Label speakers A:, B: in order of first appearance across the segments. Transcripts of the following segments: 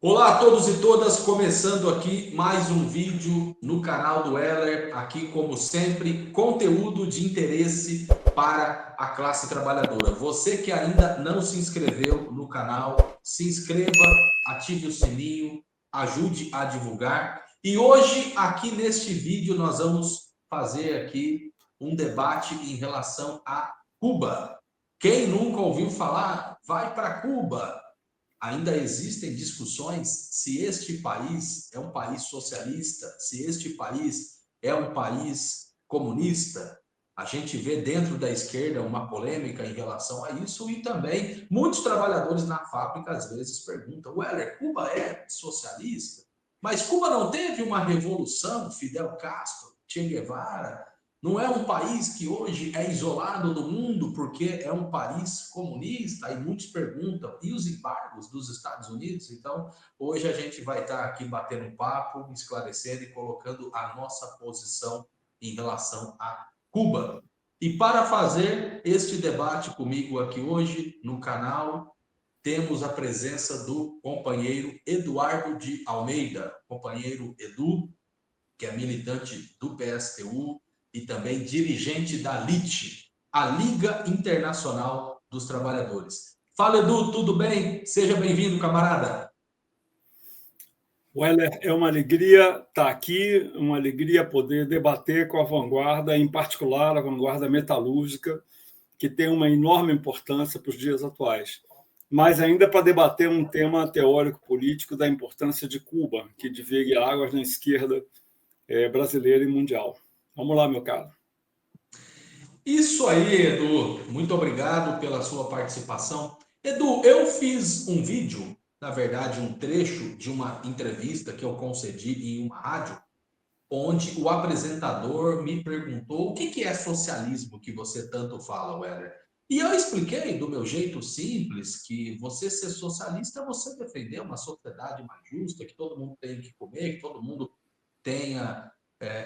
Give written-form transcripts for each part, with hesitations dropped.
A: Olá a todos e todas, começando aqui mais um vídeo no canal do Heller, aqui como sempre, conteúdo de interesse para a classe trabalhadora. Você que ainda não se inscreveu no canal, se inscreva, ative o sininho, ajude a divulgar. E hoje, aqui neste vídeo, nós vamos fazer aqui um debate em relação a Cuba. Quem nunca ouviu falar, vai para Cuba. Ainda existem discussões se este país é um país socialista, se este país é um país comunista. A gente vê dentro da esquerda uma polêmica em relação a isso e também muitos trabalhadores na fábrica às vezes perguntam: Weller, Cuba é socialista? Mas Cuba não teve uma revolução, Fidel Castro, Che Guevara? Não é um país que hoje é isolado do mundo porque é um país comunista? E muitos perguntam, e os embargos dos Estados Unidos? Então, hoje a gente vai estar aqui batendo um papo, esclarecendo e colocando a nossa posição em relação a Cuba. E para fazer este debate comigo aqui hoje no canal, temos a presença do companheiro Eduardo de Almeida, companheiro Edu, que é militante do PSTU e também dirigente da LIT, a Liga Internacional dos Trabalhadores. Fala, Edu, tudo bem? Seja bem-vindo, camarada.
B: Weller, é uma alegria estar aqui, uma alegria poder debater com a vanguarda, em particular a vanguarda metalúrgica, que tem uma enorme importância para os dias atuais. Mas ainda para debater um tema teórico-político da importância de Cuba, que diviga águas na esquerda brasileira e mundial. Vamos lá, meu caro.
A: Isso aí, Edu. Muito obrigado pela sua participação. Edu, eu fiz um vídeo, na verdade, um trecho de uma entrevista que eu concedi em uma rádio, onde o apresentador me perguntou o que é socialismo que você tanto fala, Weller. E eu expliquei do meu jeito simples que você ser socialista é você defender uma sociedade mais justa, que todo mundo tem que comer, que todo mundo tenha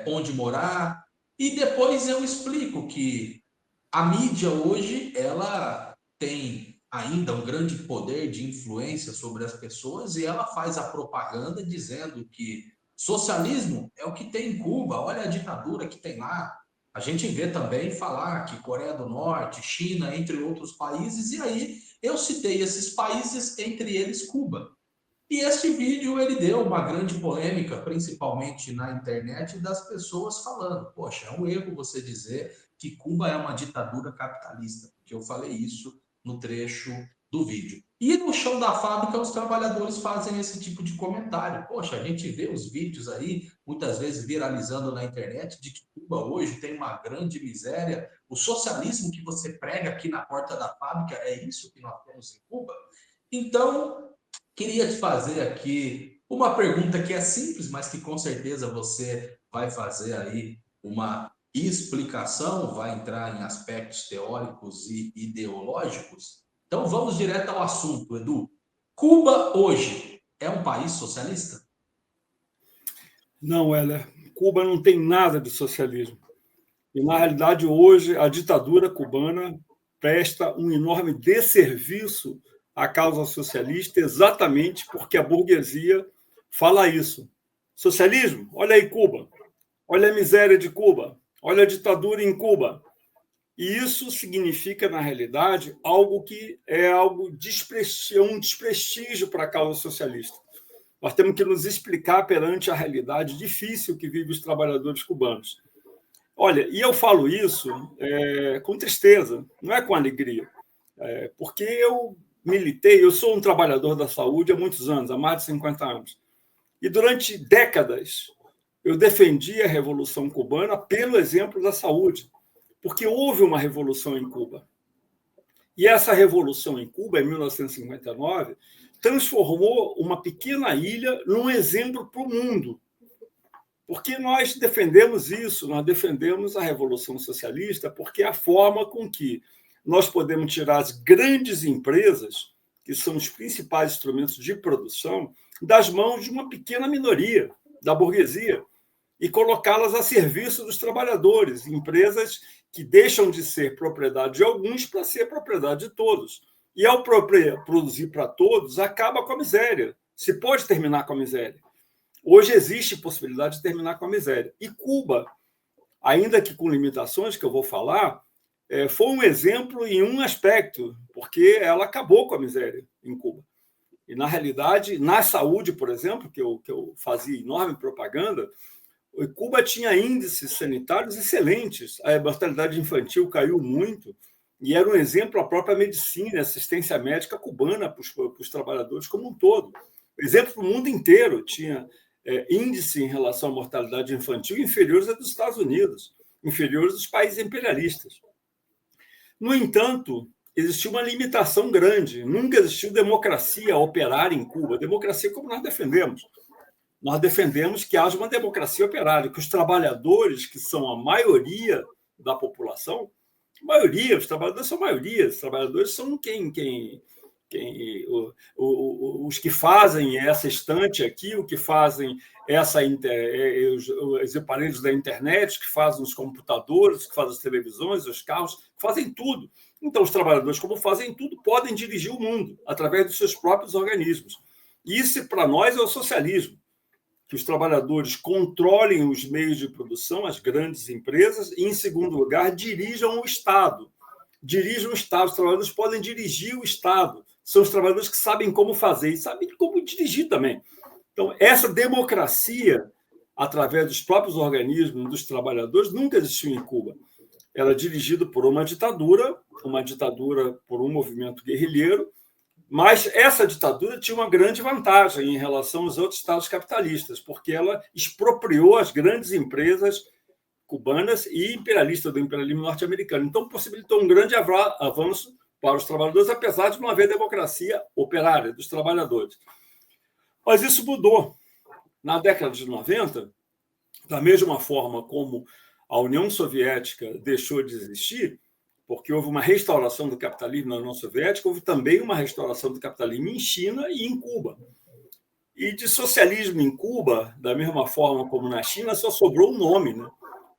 A: onde morar. E depois eu explico que a mídia hoje ela tem ainda um grande poder de influência sobre as pessoas e ela faz a propaganda dizendo que socialismo é o que tem em Cuba, olha a ditadura que tem lá. A gente vê também falar que Coreia do Norte, China, entre outros países, e aí eu citei esses países, entre eles Cuba. E este vídeo ele deu uma grande polêmica, principalmente na internet, das pessoas falando: poxa, é um erro você dizer que Cuba é uma ditadura capitalista, porque eu falei isso no trecho do vídeo. E no chão da fábrica, os trabalhadores fazem esse tipo de comentário. Poxa, a gente vê os vídeos aí, muitas vezes viralizando na internet, de que Cuba hoje tem uma grande miséria. O socialismo que você prega aqui na porta da fábrica é isso que nós temos em Cuba? Então, queria te fazer aqui uma pergunta que é simples, mas que com certeza você vai fazer aí uma explicação, vai entrar em aspectos teóricos e ideológicos. Então vamos direto ao assunto, Edu. Cuba hoje é um país socialista?
B: Não, Weller, Cuba não tem nada de socialismo. E, na realidade, hoje, a ditadura cubana presta um enorme desserviço à causa socialista, exatamente porque a burguesia fala isso. Socialismo? Olha aí Cuba. Olha a miséria de Cuba. Olha a ditadura em Cuba. E isso significa, na realidade, algo que é um desprestígio para a causa socialista. Nós temos que nos explicar perante a realidade difícil que vivem os trabalhadores cubanos. Olha, e eu falo isso com tristeza, não é com alegria, porque eu militei, eu sou um trabalhador da saúde há muitos anos, há mais de 50 anos, e durante décadas eu defendi a Revolução Cubana pelo exemplo da saúde, porque houve uma revolução em Cuba. E essa revolução em Cuba, em 1959, transformou uma pequena ilha num exemplo para o mundo. Porque nós defendemos isso, nós defendemos a Revolução Socialista, porque é a forma com que nós podemos tirar as grandes empresas, que são os principais instrumentos de produção, das mãos de uma pequena minoria da burguesia e colocá-las a serviço dos trabalhadores, empresas que deixam de ser propriedade de alguns para ser propriedade de todos. E ao produzir para todos, acaba com a miséria Se pode terminar com a miséria. Hoje existe possibilidade de terminar com a miséria. E Cuba, ainda que com limitações que eu vou falar, foi um exemplo em um aspecto, porque ela acabou com a miséria em Cuba. E, na realidade, na saúde, por exemplo, que eu fazia enorme propaganda, Cuba tinha índices sanitários excelentes, a mortalidade infantil caiu muito, e era um exemplo a própria medicina, a assistência médica cubana para os trabalhadores como um todo. Exemplo para o mundo inteiro, tinha índice em relação à mortalidade infantil inferiores a dos Estados Unidos, inferiores dos países imperialistas. No entanto, existiu uma limitação grande. Nunca existiu democracia operária em Cuba. Democracia como nós defendemos. Nós defendemos que haja uma democracia operária, que os trabalhadores, que são a maioria da população, os trabalhadores são a maioria, os trabalhadores são os que fazem essa estante aqui, o que fazem os aparelhos da internet, que fazem os computadores, que fazem as televisões, os carros, fazem tudo. Então, os trabalhadores, como fazem tudo, podem dirigir o mundo através dos seus próprios organismos. Isso, para nós, é o socialismo, que os trabalhadores controlem os meios de produção, as grandes empresas, e, em segundo lugar, dirijam o Estado. Dirigem o Estado. Os trabalhadores podem dirigir o Estado. São os trabalhadores que sabem como fazer e sabem como dirigir também. Então, essa democracia, através dos próprios organismos dos trabalhadores, nunca existiu em Cuba. Era dirigida por uma ditadura por um movimento guerrilheiro, mas essa ditadura tinha uma grande vantagem em relação aos outros estados capitalistas, porque ela expropriou as grandes empresas cubanas e imperialistas do imperialismo norte-americano. Então, possibilitou um grande avanço para os trabalhadores, apesar de não haver democracia operária dos trabalhadores. Mas isso mudou. Na década de 90, da mesma forma como a União Soviética deixou de existir, porque houve uma restauração do capitalismo na União Soviética, houve também uma restauração do capitalismo em China e em Cuba. E de socialismo em Cuba, da mesma forma como na China, só sobrou um nome, né?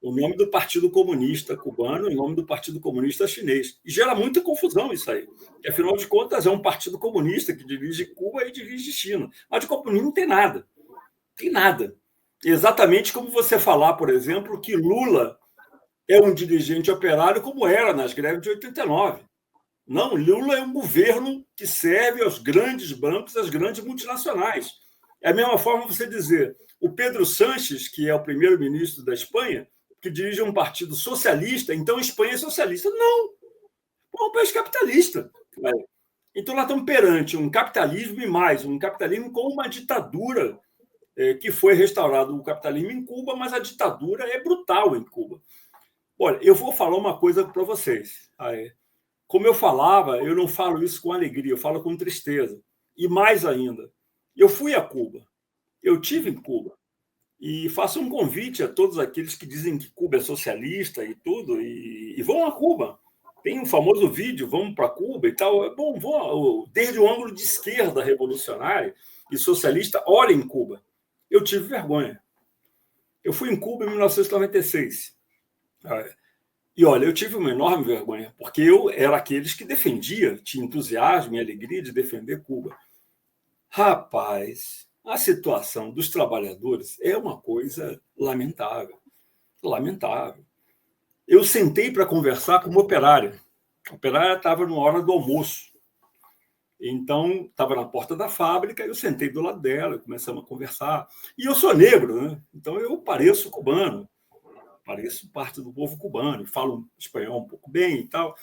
B: O nome do Partido Comunista Cubano e o nome do Partido Comunista Chinês. E gera muita confusão isso aí. Porque, afinal de contas, é um partido comunista que dirige Cuba e dirige China. Mas de comunismo não tem nada. Tem nada. Exatamente como você falar, por exemplo, que Lula é um dirigente operário como era nas greves de 89. Não, Lula é um governo que serve aos grandes bancos, às grandes multinacionais. É a mesma forma você dizer o Pedro Sánchez, que é o primeiro-ministro da Espanha, que dirige um partido socialista, então a Espanha é socialista. Não, é um país capitalista. Então, nós estamos perante um capitalismo e mais, um capitalismo com uma ditadura que foi restaurado o capitalismo em Cuba, mas a ditadura é brutal em Cuba. Olha, eu vou falar uma coisa para vocês. Como eu falava, eu não falo isso com alegria, eu falo com tristeza. E mais ainda, eu fui a Cuba, eu tive em Cuba, e faço um convite a todos aqueles que dizem que Cuba é socialista e tudo, e vão a Cuba. Tem um famoso vídeo, vamos para Cuba e tal. É bom, desde o ângulo de esquerda revolucionária e socialista, olhem Cuba. Eu tive vergonha. Eu fui em Cuba em 1996. E, olha, eu tive uma enorme vergonha, porque eu era aqueles que defendia, tinha entusiasmo e alegria de defender Cuba. Rapaz, a situação dos trabalhadores é uma coisa lamentável. Lamentável. Eu sentei para conversar com uma operária. A operária estava na hora do almoço. Então, estava na porta da fábrica, eu sentei do lado dela, começamos a conversar. E eu sou negro, né? Então eu pareço cubano, pareço parte do povo cubano, falo espanhol um pouco bem e tal.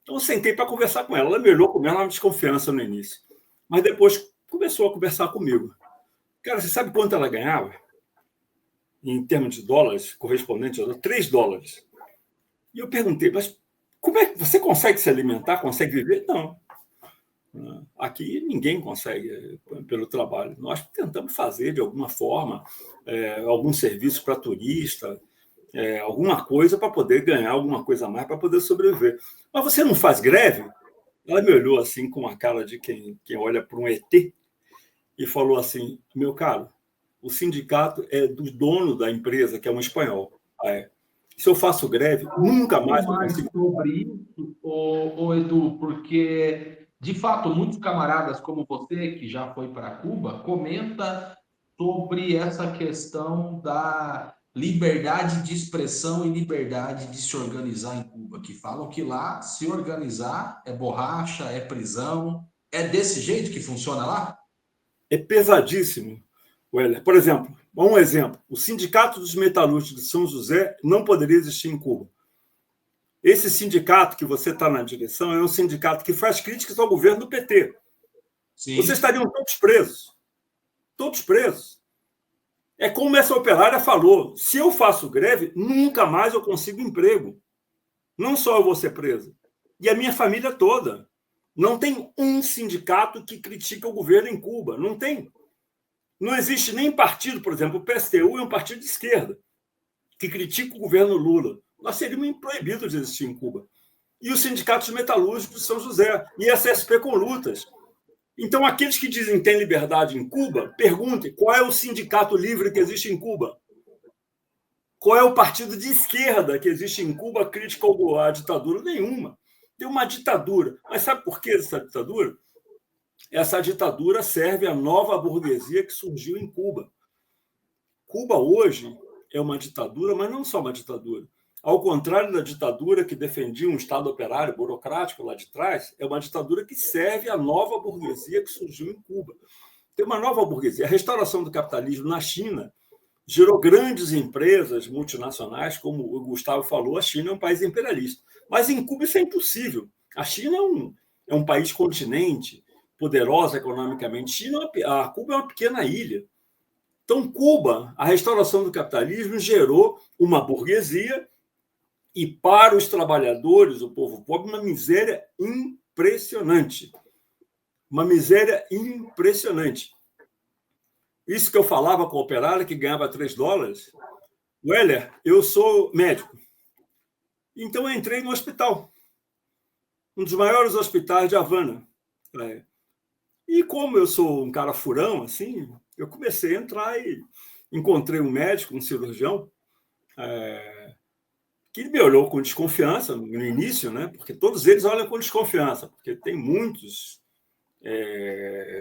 B: Então eu sentei para conversar com ela. Ela me olhou com uma desconfiança no início. Mas depois começou a conversar comigo. Cara, você sabe quanto ela ganhava? Em termos de dólares, correspondente a $3. E eu perguntei, mas como é que você consegue se alimentar, consegue viver? Não. Aqui ninguém consegue pelo trabalho. Nós tentamos fazer, de alguma forma, algum serviço para turista, alguma coisa para poder ganhar alguma coisa a mais, para poder sobreviver. Mas você não faz greve? Ela me olhou assim com a cara de quem olha para um ET e falou assim, meu caro, o sindicato é do dono da empresa, que é um espanhol. Se eu faço greve, nunca mais vou conseguir.
A: Sobre isso, Edu, porque De fato, muitos camaradas como você, que já foi para Cuba, comenta sobre essa questão da liberdade de expressão e liberdade de se organizar em Cuba, que falam que lá se organizar é borracha, é prisão. É desse jeito que funciona lá?
B: É pesadíssimo, Weller. Por exemplo, um exemplo: o Sindicato dos Metalúrgicos de São José não poderia existir em Cuba. Esse sindicato que você está na direção é um sindicato que faz críticas ao governo do PT. Vocês
A: Sim.
B: estariam todos presos. Todos presos. É como essa operária falou: se eu faço greve, nunca mais eu consigo emprego. Não só eu vou ser preso, e a minha família toda. Não tem um sindicato que critica o governo em Cuba. Não tem. Não existe nem partido, por exemplo, o PSTU é um partido de esquerda que critica o governo Lula. Nós seríamos proibidos de existir em Cuba. E os sindicatos metalúrgicos de São José, e a CSP com lutas. Então, aqueles que dizem que tem liberdade em Cuba, perguntem qual é o sindicato livre que existe em Cuba. Qual é o partido de esquerda que existe em Cuba crítico à ditadura? Nenhuma. Tem uma ditadura. Mas sabe por que essa ditadura? Essa ditadura serve à nova burguesia que surgiu em Cuba. Cuba hoje é uma ditadura, mas não só uma ditadura. Ao contrário da ditadura que defendia um Estado operário, burocrático lá de trás, é uma ditadura que serve à nova burguesia que surgiu em Cuba. Tem uma nova burguesia. A restauração do capitalismo na China gerou grandes empresas multinacionais, como o Gustavo falou, a China é um país imperialista. Mas em Cuba isso é impossível. A China é um país continente, poderosa economicamente. A Cuba é uma pequena ilha. Então, Cuba, a restauração do capitalismo gerou uma burguesia e, para os trabalhadores, o povo pobre, uma miséria impressionante. Uma miséria impressionante. Isso que eu falava com o operário que ganhava $3. Weller, eu sou médico. Então, eu entrei no hospital. Um dos maiores hospitais de Havana. E como eu sou um cara furão, assim, eu comecei a entrar e encontrei um médico, um cirurgião, que me olhou com desconfiança no início, né? Porque todos eles olham com desconfiança, porque tem muitos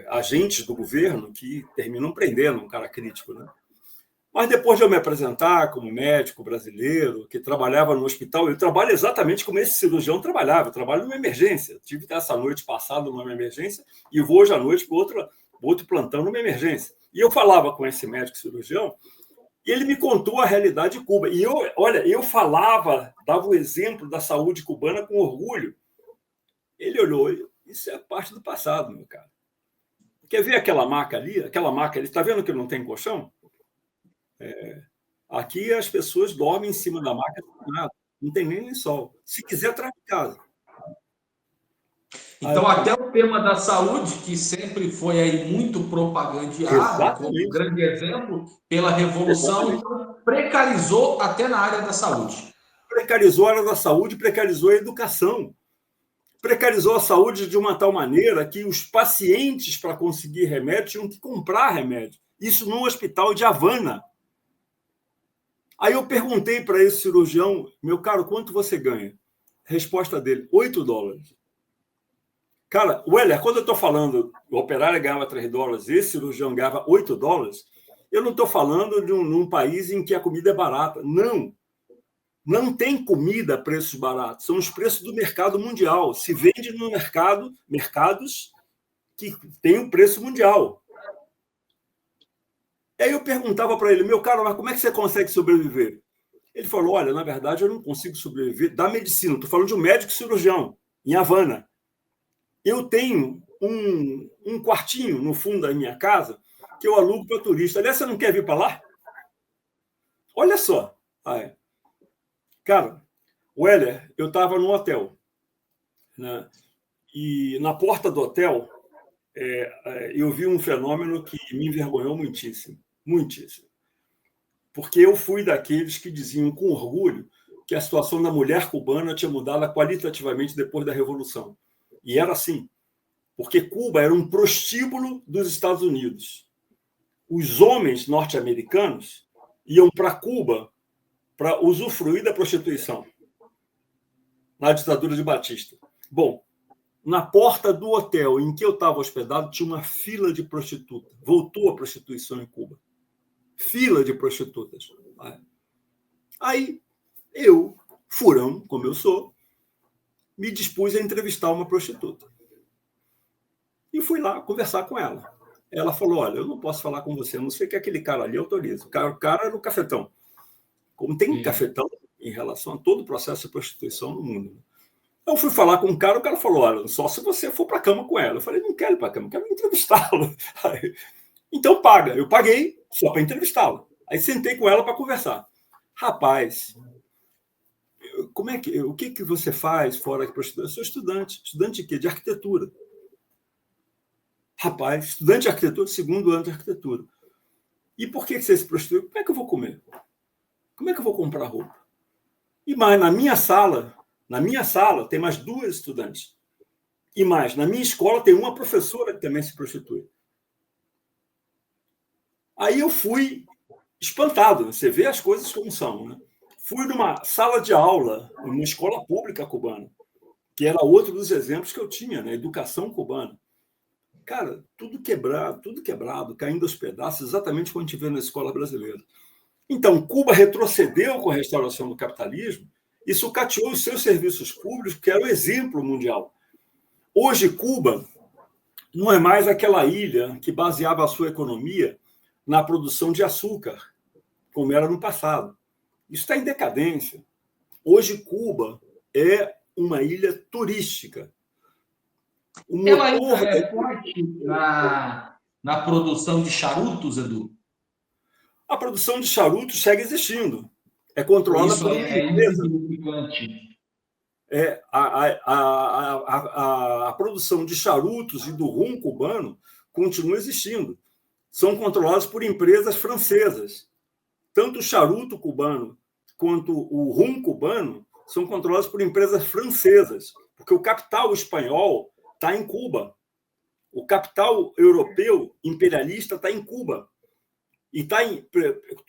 B: agentes do governo que terminam prendendo um cara crítico, né? Mas depois de eu me apresentar como médico brasileiro, que trabalhava no hospital, eu trabalho exatamente como esse cirurgião trabalhava, eu trabalho numa emergência. Tive essa noite passada numa emergência e vou hoje à noite para outro plantão numa emergência. E eu falava com esse médico cirurgião e ele me contou a realidade de Cuba. E eu falava, dava o exemplo da saúde cubana com orgulho. Ele olhou, isso é parte do passado, meu cara. Quer ver aquela maca ali? Aquela maca ali, está vendo que não tem colchão? Aqui as pessoas dormem em cima da maca, não tem nem lençol. Se quiser, traz em casa.
A: Então, até o tema da saúde, que sempre foi aí muito propagandeado, como um grande exemplo, pela Revolução, então, precarizou até na área da saúde.
B: Precarizou a área da saúde, precarizou a educação. Precarizou a saúde de uma tal maneira que os pacientes, para conseguir remédio, tinham que comprar remédio. Isso no hospital de Havana. Aí eu perguntei para esse cirurgião, meu caro, quanto você ganha? Resposta dele, $8. Cara, Weller, quando eu estou falando o operário ganhava $3, esse cirurgião ganhava $8, eu não estou falando de um país em que a comida é barata. Não. Não tem comida a preços baratos. São os preços do mercado mundial. Se vende no mercados que têm um preço mundial. Aí eu perguntava para ele, meu caro, mas como é que você consegue sobreviver? Ele falou, olha, na verdade eu não consigo sobreviver da medicina. Estou falando de um médico cirurgião, em Havana. Eu tenho um quartinho no fundo da minha casa que eu alugo para turista. Aliás, você não quer vir para lá? Olha só. Cara, Weller, eu estava no hotel, né? E na porta do hotel eu vi um fenômeno que me envergonhou muitíssimo. Muitíssimo. Porque eu fui daqueles que diziam com orgulho que a situação da mulher cubana tinha mudado qualitativamente depois da Revolução. E era assim, porque Cuba era um prostíbulo dos Estados Unidos. Os homens norte-americanos iam para Cuba para usufruir da prostituição na ditadura de Batista. Bom, na porta do hotel em que eu estava hospedado, tinha uma fila de prostitutas. Voltou a prostituição em Cuba. Fila de prostitutas. Aí, eu, furão, como eu sou, me dispus a entrevistar uma prostituta. E fui lá conversar com ela. Ela falou, olha, eu não posso falar com você, a não sei que aquele cara ali autoriza. O cara era o cafetão. Como tem cafetão em relação a todo o processo de prostituição no mundo. Eu fui falar com o cara falou, olha, só se você for para a cama com ela. Eu falei, não quero ir para a cama, quero entrevistá-la. Então paga. Eu paguei só para entrevistá-la. Aí sentei com ela para conversar. Rapaz, o que você faz fora de prostituição? Eu sou estudante. Estudante de quê? De arquitetura. Rapaz, estudante de arquitetura, 2º ano de arquitetura. E por que você se prostitui? Como é que eu vou comer? Como é que eu vou comprar roupa? E mais, na minha sala tem mais 2 estudantes. E mais, na minha escola tem uma professora que também se prostitui. Aí eu fui espantado. Você vê as coisas como são, né? Fui numa sala de aula, numa escola pública cubana, que era outro dos exemplos que eu tinha na educação cubana. Cara, tudo quebrado, caindo aos pedaços, exatamente como a gente vê na escola brasileira. Então, Cuba retrocedeu com a restauração do capitalismo e sucateou os seus serviços públicos, que era o exemplo mundial. Hoje, Cuba não é mais aquela ilha que baseava a sua economia na produção de açúcar, como era no passado. Isso está em decadência. Hoje, Cuba é uma ilha turística.
A: Ela ainda é forte na produção de charutos, Edu?
B: A produção de charutos segue existindo. É controlada por uma empresa. A produção de charutos e do rum cubano continua existindo. São controlados por empresas francesas. Tanto o charuto cubano quanto o rum cubano são controlados por empresas francesas, porque o capital espanhol está em Cuba. O capital europeu imperialista está em Cuba. E está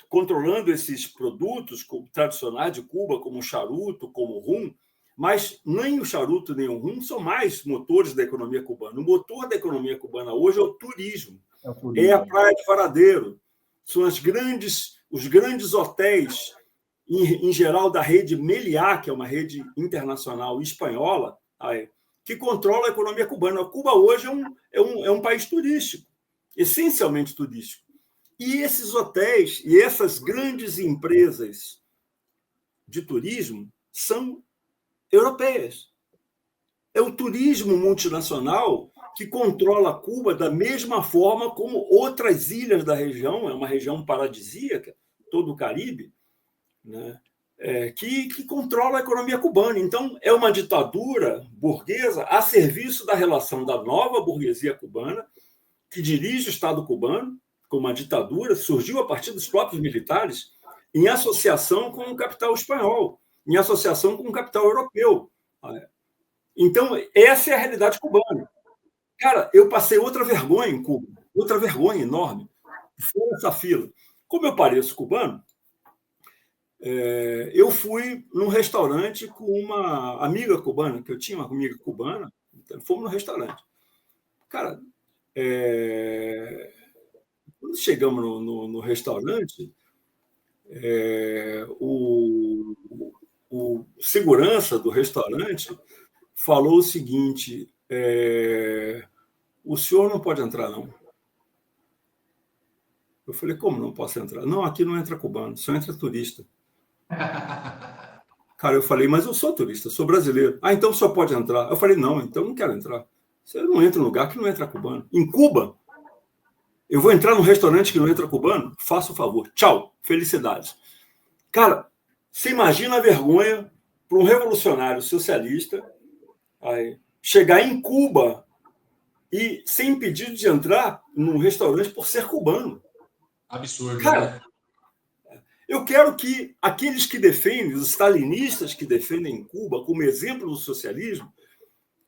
B: controlando esses produtos tradicionais de Cuba, como o charuto, como o rum, mas nem o charuto nem o rum são mais motores da economia cubana. O motor da economia cubana hoje é o turismo. É a Praia de Varadeiro. São os grandes hotéis, em geral, da rede Meliá, que é uma rede internacional espanhola, que controla a economia cubana. Cuba hoje é um país turístico, essencialmente turístico. E esses hotéis e essas grandes empresas de turismo são europeias. É o turismo multinacional que controla Cuba da mesma forma como outras ilhas da região, é uma região paradisíaca, todo o Caribe, né? Que controla a economia cubana. Então, é uma ditadura burguesa a serviço da relação da nova burguesia cubana, que dirige o Estado cubano, como uma ditadura, surgiu a partir dos próprios militares, em associação com o capital espanhol, em associação com o capital europeu. Então, essa é a realidade cubana. Cara, eu passei outra vergonha em Cuba, outra vergonha enorme, foi essa fila. Como eu pareço cubano, eu fui num restaurante com uma amiga cubana, que eu tinha uma amiga cubana, então fomos no restaurante. Cara, quando chegamos no restaurante, o segurança do restaurante falou o seguinte: o senhor não pode entrar, não. Eu falei, como não posso entrar? Não, aqui não entra cubano, só entra turista. Cara, eu falei, mas eu sou turista, sou brasileiro. Ah, então só pode entrar. Eu falei, não, então não quero entrar. Você não entra em lugar que não entra cubano. Em Cuba, eu vou entrar num restaurante que não entra cubano? Faça o favor. Tchau. Felicidades. Cara, você imagina a vergonha para um revolucionário socialista chegar em Cuba e ser impedido de entrar num restaurante por ser cubano.
A: Absurdo,
B: cara,
A: né?
B: Eu quero que aqueles que defendem, os stalinistas que defendem Cuba como exemplo do socialismo,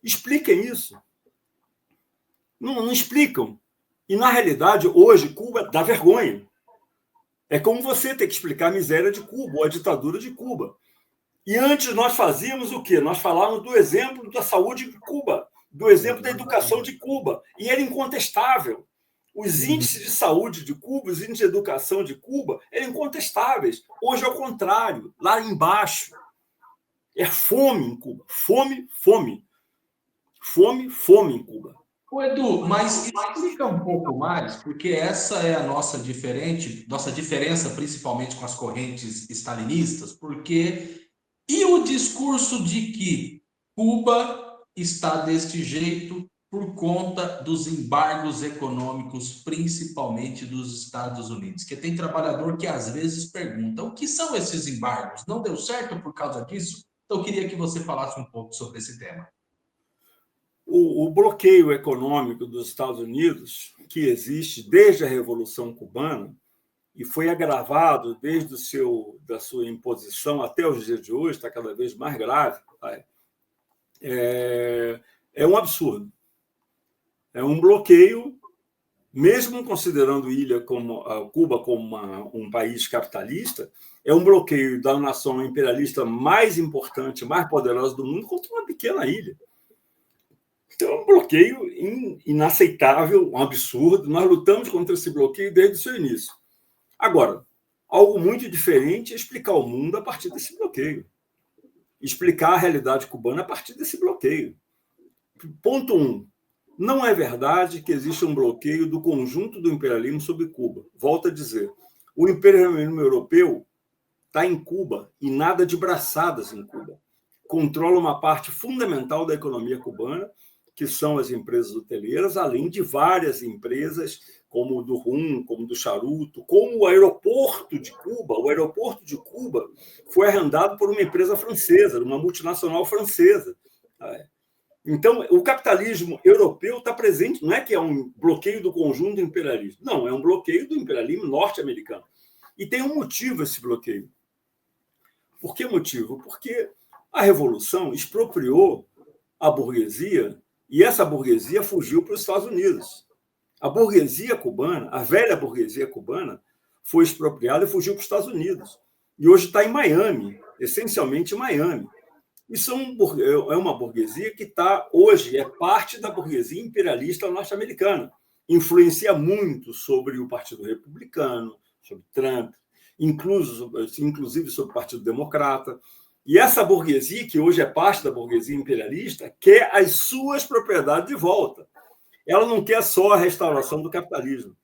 B: expliquem isso. Não explicam. E, na realidade, hoje, Cuba dá vergonha. É como você ter que explicar a miséria de Cuba, ou a ditadura de Cuba. E antes nós fazíamos o quê? Nós falávamos do exemplo da saúde de Cuba, do exemplo da educação de Cuba, e era incontestável. Os índices de saúde de Cuba, os índices de educação de Cuba eram incontestáveis. Hoje é o contrário, lá embaixo. É fome em Cuba. Fome, fome. Fome, fome em Cuba.
A: Ô, Edu, mas explica um pouco mais, porque essa é a nossa diferença, principalmente com as correntes stalinistas, porque e o discurso de que Cuba está deste jeito por conta dos embargos econômicos, principalmente dos Estados Unidos? Que tem trabalhador que às vezes pergunta: o que são esses embargos? Não deu certo por causa disso? Então, eu queria que você falasse um pouco sobre esse tema.
B: O bloqueio econômico dos Estados Unidos, que existe desde a Revolução Cubana, e foi agravado desde da sua imposição até os dias de hoje, está cada vez mais grave, é um absurdo. É um bloqueio, mesmo considerando Cuba como um país capitalista, é um bloqueio da nação imperialista mais importante, mais poderosa do mundo contra uma pequena ilha. Então, é um bloqueio inaceitável, um absurdo. Nós lutamos contra esse bloqueio desde o seu início. Agora, algo muito diferente é explicar o mundo a partir desse bloqueio. Explicar a realidade cubana a partir desse bloqueio. Ponto 1. Não é verdade que existe um bloqueio do conjunto do imperialismo sobre Cuba. Volto a dizer, o imperialismo europeu está em Cuba e nada de braçadas em Cuba. Controla uma parte fundamental da economia cubana, que são as empresas hoteleiras, além de várias empresas, como o do rum, como o do charuto, como o aeroporto de Cuba. O aeroporto de Cuba foi arrendado por uma empresa francesa, uma multinacional francesa. Então, o capitalismo europeu está presente, não é que é um bloqueio do conjunto do imperialismo, não, é um bloqueio do imperialismo norte-americano. E tem um motivo esse bloqueio. Por que motivo? Porque a Revolução expropriou a burguesia e essa burguesia fugiu para os Estados Unidos. A burguesia cubana, a velha burguesia cubana, foi expropriada e fugiu para os Estados Unidos. E hoje está em Miami, essencialmente em Miami. Isso é uma burguesia que hoje é parte da burguesia imperialista norte-americana. Influencia muito sobre o Partido Republicano, sobre Trump, inclusive sobre o Partido Democrata. E essa burguesia, que hoje é parte da burguesia imperialista, quer as suas propriedades de volta. Ela não quer só a restauração do capitalismo,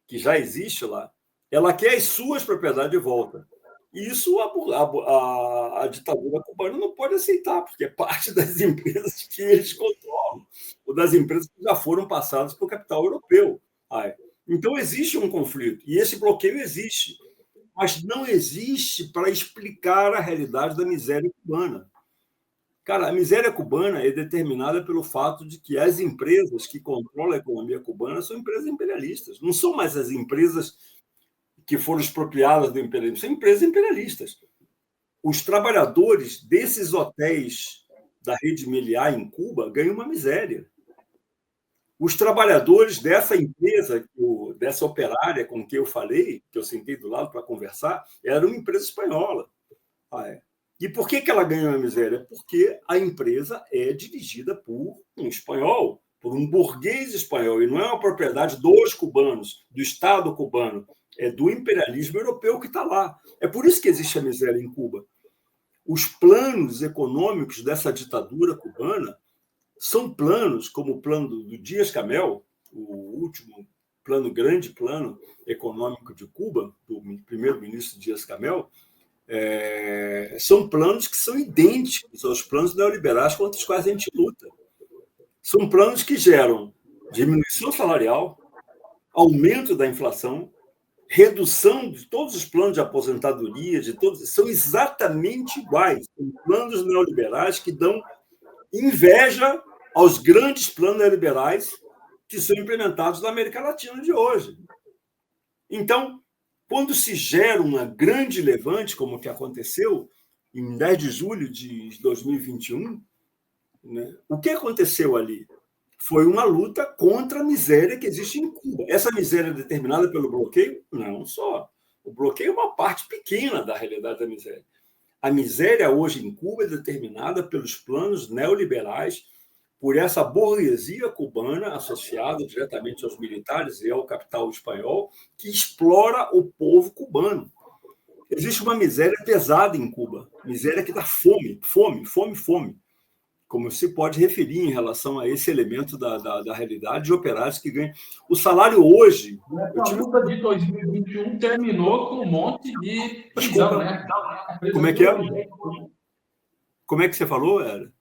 B: que já existe lá. Ela quer as suas propriedades de volta. E isso a ditadura cubana não pode aceitar, porque é parte das empresas que eles controlam, ou das empresas que já foram passadas para o capital europeu. Então, existe um conflito, e esse bloqueio existe. Mas não existe para explicar a realidade da miséria cubana. Cara, a miséria cubana é determinada pelo fato de que as empresas que controlam a economia cubana são empresas imperialistas. Não são mais as empresas que foram expropriadas do imperialismo, são empresas imperialistas. Os trabalhadores desses hotéis da rede Meliá em Cuba ganham uma miséria. Os trabalhadores dessa empresa, dessa operária com quem eu falei, que eu sentei do lado para conversar, era uma empresa espanhola. E por que ela ganha uma miséria? Porque a empresa é dirigida por um espanhol, por um burguês espanhol, e não é uma propriedade dos cubanos, do Estado cubano, é do imperialismo europeu que está lá. É por isso que existe a miséria em Cuba. Os planos econômicos dessa ditadura cubana são planos como o plano do Díaz-Canel, o último grande plano econômico de Cuba, do primeiro-ministro Díaz-Canel, são planos que são idênticos aos planos neoliberais contra os quais a gente luta. São planos que geram diminuição salarial, aumento da inflação, redução de todos os planos de aposentadoria, são exatamente iguais. São planos neoliberais que dão inveja aos grandes planos neoliberais que são implementados na América Latina de hoje. Então, quando se gera uma grande levante, como o que aconteceu em 10 de julho de 2021, né, o que aconteceu ali? Foi uma luta contra a miséria que existe em Cuba. Essa miséria é determinada pelo bloqueio? Não só. O bloqueio é uma parte pequena da realidade da miséria. A miséria hoje em Cuba é determinada pelos planos neoliberais por essa burguesia cubana associada diretamente aos militares e ao capital espanhol, que explora o povo cubano. Existe uma miséria pesada em Cuba, miséria que dá fome, fome, fome, fome, como se pode referir em relação a esse elemento da realidade de operários que ganham. O salário hoje...
A: A luta de 2021 terminou com um monte de prisão,
B: Desculpa,
A: né?
B: Como é que é? Como é que você falou, Era?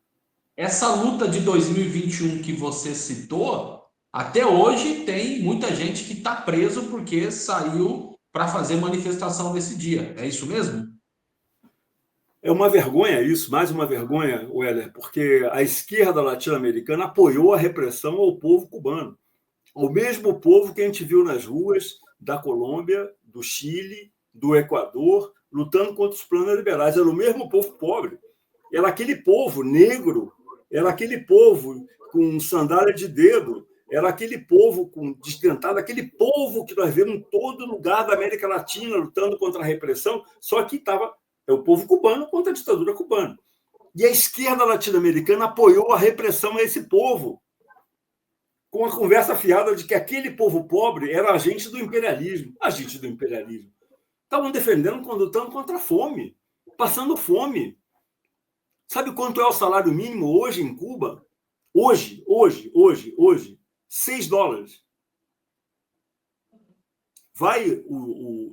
A: Essa luta de 2021 que você citou, até hoje tem muita gente que está preso porque saiu para fazer manifestação nesse dia. É isso mesmo?
B: É uma vergonha isso, mais uma vergonha, Weller, porque a esquerda latino-americana apoiou a repressão ao povo cubano. O mesmo povo que a gente viu nas ruas da Colômbia, do Chile, do Equador, lutando contra os planos liberais. Era o mesmo povo pobre. Era aquele povo negro, era aquele povo com sandália de dedo, era aquele povo com desdentado, aquele povo que nós vemos em todo lugar da América Latina lutando contra a repressão, só que é o povo cubano contra a ditadura cubana. E a esquerda latino-americana apoiou a repressão a esse povo, com a conversa fiada de que aquele povo pobre era agente do imperialismo. Agente do imperialismo. Estavam defendendo quando lutando contra a fome, passando fome. Sabe quanto é o salário mínimo hoje em Cuba? Hoje, $6. Vai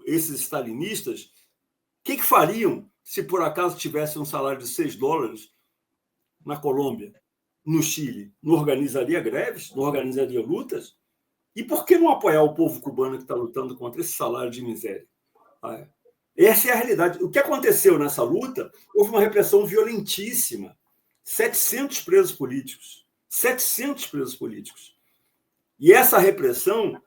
B: esses stalinistas, o que fariam se por acaso tivesse um salário de $6 na Colômbia, no Chile? Não organizaria greves? Não organizaria lutas? E por que não apoiar o povo cubano que está lutando contra esse salário de miséria? Essa é a realidade. O que aconteceu nessa luta? Houve uma repressão violentíssima. 700 presos políticos. 700 presos políticos. E essa repressão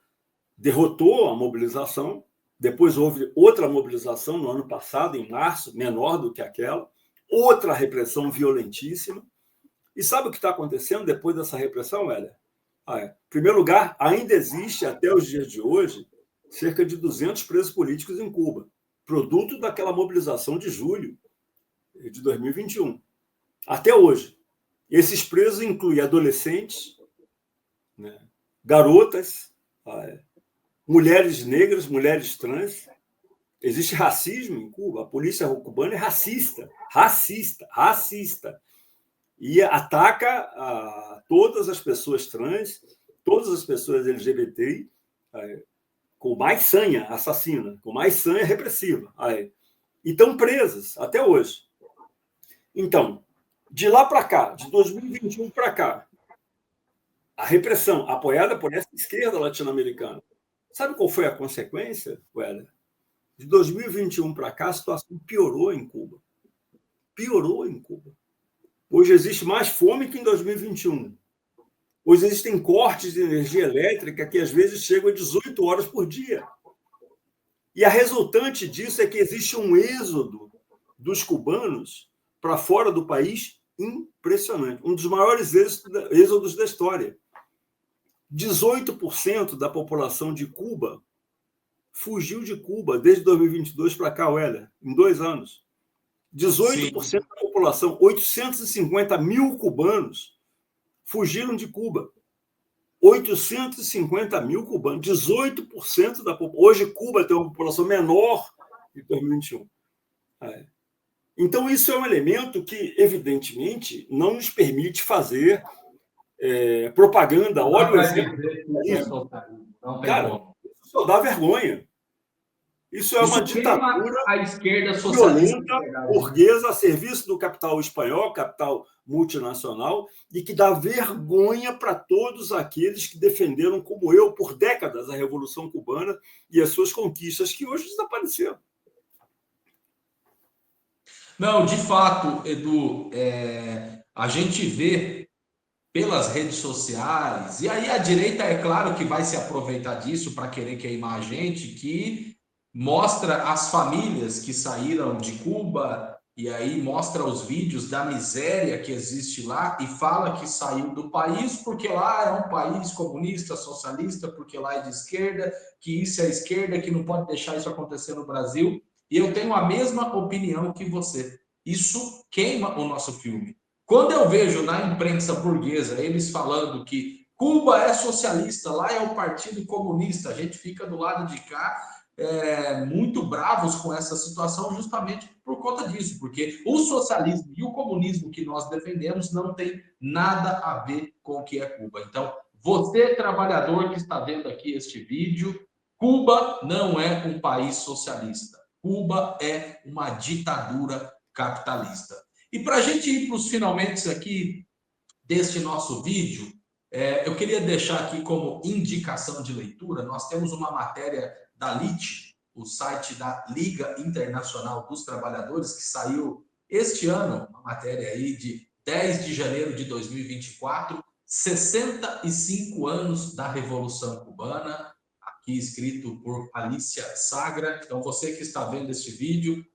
B: derrotou a mobilização. Depois houve outra mobilização no ano passado, em março, menor do que aquela. Outra repressão violentíssima. E sabe o que está acontecendo depois dessa repressão, Hélia? Em primeiro lugar, ainda existe, até os dias de hoje, cerca de 200 presos políticos em Cuba, produto daquela mobilização de julho de 2021. Até hoje. Esses presos incluem adolescentes, né, garotas, mulheres negras, mulheres trans. Existe racismo em Cuba. A polícia cubana é racista. E ataca todas as pessoas trans, todas as pessoas LGBTI, com mais sanha assassina, com mais sanha repressiva. E estão presas até hoje. Então, de lá para cá, de 2021 para cá, a repressão apoiada por essa esquerda latino-americana. Sabe qual foi a consequência, Weller? De 2021 para cá, a situação piorou em Cuba. Piorou em Cuba. Hoje existe mais fome que em 2021. Hoje existem cortes de energia elétrica que às vezes chegam a 18 horas por dia. E a resultante disso é que existe um êxodo dos cubanos para fora do país impressionante. Um dos maiores êxodos da história. 18% da população de Cuba fugiu de Cuba desde 2022 para cá, Weller, em 2 anos. 18% Sim. Da população, 850 mil cubanos, fugiram de Cuba. 850 mil cubanos, 18% da população. Hoje, Cuba tem uma população menor de 2021. Então, isso é um elemento que, evidentemente, não nos permite fazer propaganda. Olha o exemplo. Cara, isso só dá vergonha. Isso é uma ditadura
A: a esquerda socialista
B: violenta, burguesa, a serviço do capital espanhol, capital multinacional, e que dá vergonha para todos aqueles que defenderam, como eu, por décadas, a Revolução Cubana e as suas conquistas, que hoje desapareceram.
A: Não, de fato, Edu, a gente vê pelas redes sociais, e aí a direita, é claro que vai se aproveitar disso para querer queimar a gente, que mostra as famílias que saíram de Cuba, e aí mostra os vídeos da miséria que existe lá, e fala que saiu do país porque lá é um país comunista, socialista, porque lá é de esquerda, que isso é esquerda, que não pode deixar isso acontecer no Brasil. E eu tenho a mesma opinião que você. Isso queima o nosso filme. Quando eu vejo na imprensa burguesa eles falando que Cuba é socialista, lá é o Partido Comunista, a gente fica do lado de cá muito bravos com essa situação justamente por conta disso, porque o socialismo e o comunismo que nós defendemos não tem nada a ver com o que é Cuba. Então, você, trabalhador que está vendo aqui este vídeo, Cuba não é um país socialista. Cuba é uma ditadura capitalista. E para a gente ir para os finalmente aqui deste nosso vídeo, eu queria deixar aqui como indicação de leitura, nós temos uma matéria da LIT, o site da Liga Internacional dos Trabalhadores, que saiu este ano, uma matéria aí de 10 de janeiro de 2024, 65 anos da Revolução Cubana, aqui escrito por Alicia Sagra. Então, você que está vendo este vídeo,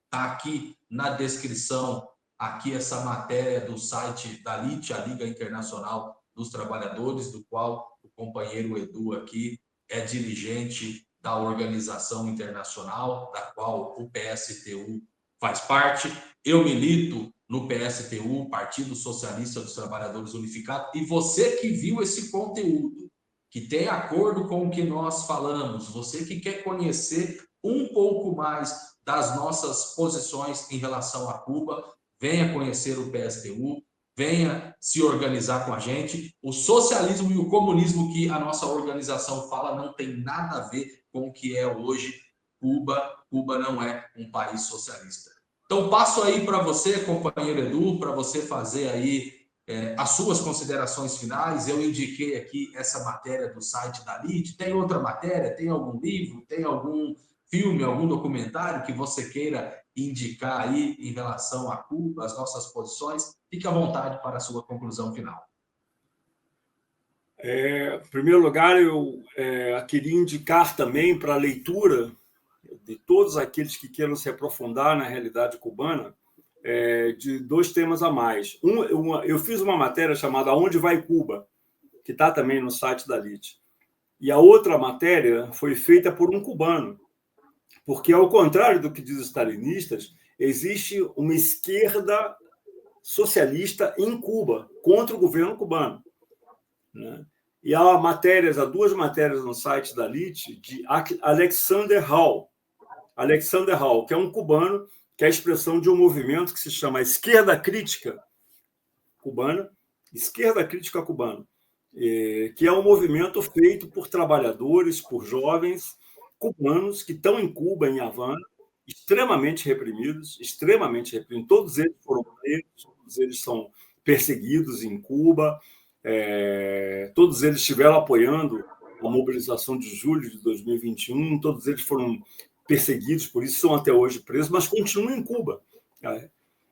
A: está aqui na descrição, aqui essa matéria do site da LIT, a Liga Internacional dos Trabalhadores, do qual o companheiro Edu aqui é dirigente da organização internacional, da qual o PSTU faz parte. Eu milito no PSTU, Partido Socialista dos Trabalhadores Unificado, e você que viu esse conteúdo, que tem acordo com o que nós falamos, você que quer conhecer um pouco mais das nossas posições em relação a Cuba, venha conhecer o PSTU, venha se organizar com a gente. O socialismo e o comunismo que a nossa organização fala não tem nada a ver com o que é hoje Cuba. Cuba não é um país socialista. Então, passo aí para você, companheiro Edu, para você fazer aí as suas considerações finais. Eu indiquei aqui essa matéria do site da LIT. Tem outra matéria? Tem algum livro? Tem algum filme, algum documentário que você queira indicar aí em relação a Cuba, as nossas posições? Fique à vontade para a sua conclusão final.
B: Em primeiro lugar, eu queria indicar também para a leitura de todos aqueles que queiram se aprofundar na realidade cubana, de dois temas a mais. Eu fiz uma matéria chamada Aonde Vai Cuba, que está também no site da LIT. E a outra matéria foi feita por um cubano, porque, ao contrário do que dizem os stalinistas, existe uma esquerda socialista em Cuba, contra o governo cubano, né? E há duas matérias no site da LIT de Alexander Hall, que é um cubano, que é a expressão de um movimento que se chama Esquerda Crítica Cubana, que é um movimento feito por trabalhadores, por jovens cubanos que estão em Cuba, em Havana, extremamente reprimidos. Todos eles foram presos, todos eles são perseguidos em Cuba, todos eles estiveram apoiando a mobilização de julho de 2021, todos eles foram perseguidos, por isso são até hoje presos, mas continuam em Cuba.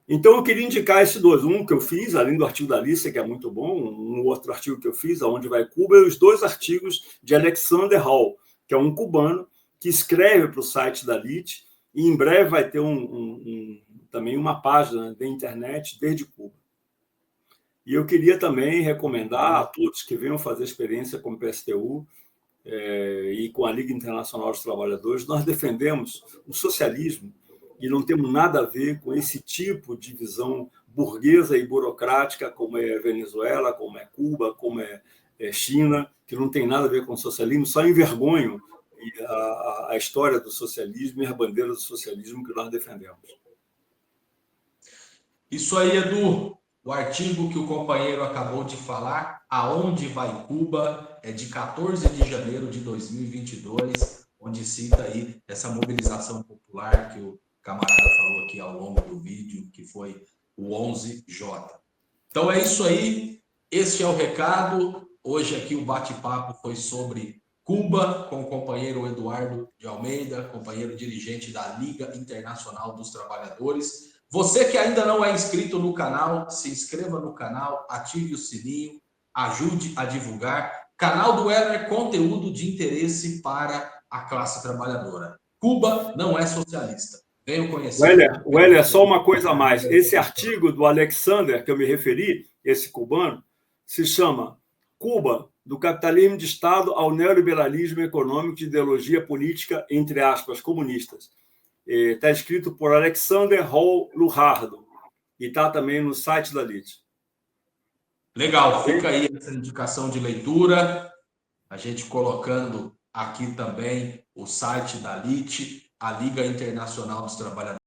B: Então, eu queria indicar esses dois. Um que eu fiz, além do artigo da Alice, que é muito bom, um outro artigo que eu fiz, Aonde Vai Cuba, e os dois artigos de Alexander Hall, que é um cubano que escreve para o site da LIT, e em breve vai ter também uma página da internet desde Cuba. E eu queria também recomendar a todos que venham fazer experiência com o PSTU e com a Liga Internacional dos Trabalhadores. Nós defendemos o socialismo e não temos nada a ver com esse tipo de visão burguesa e burocrática, como é Venezuela, como é Cuba, como é China, que não tem nada a ver com o socialismo, só envergonham a história do socialismo e a bandeira do socialismo que nós defendemos.
A: Isso aí, Edu. O artigo que o companheiro acabou de falar, Aonde Vai Cuba, é de 14 de janeiro de 2022, onde cita aí essa mobilização popular que o camarada falou aqui ao longo do vídeo, que foi o 11J. Então é isso aí, este é o recado. Hoje aqui o bate-papo foi sobre Cuba, com o companheiro Eduardo de Almeida, companheiro dirigente da Liga Internacional dos Trabalhadores. Você que ainda não é inscrito no canal, se inscreva no canal, ative o sininho, ajude a divulgar. Canal do Weller, conteúdo de interesse para a classe trabalhadora. Cuba não é socialista. Venham conhecer.
B: Weller, só uma coisa a mais. Esse artigo do Alexander, que eu me referi, esse cubano, se chama Cuba, do capitalismo de Estado ao neoliberalismo econômico de ideologia política, entre aspas, comunistas. Está escrito por Alexander Hall Lujardo. e está também no site da LIT.
A: Legal, fica aí essa indicação de leitura, a gente colocando aqui também o site da LIT, a Liga Internacional dos Trabalhadores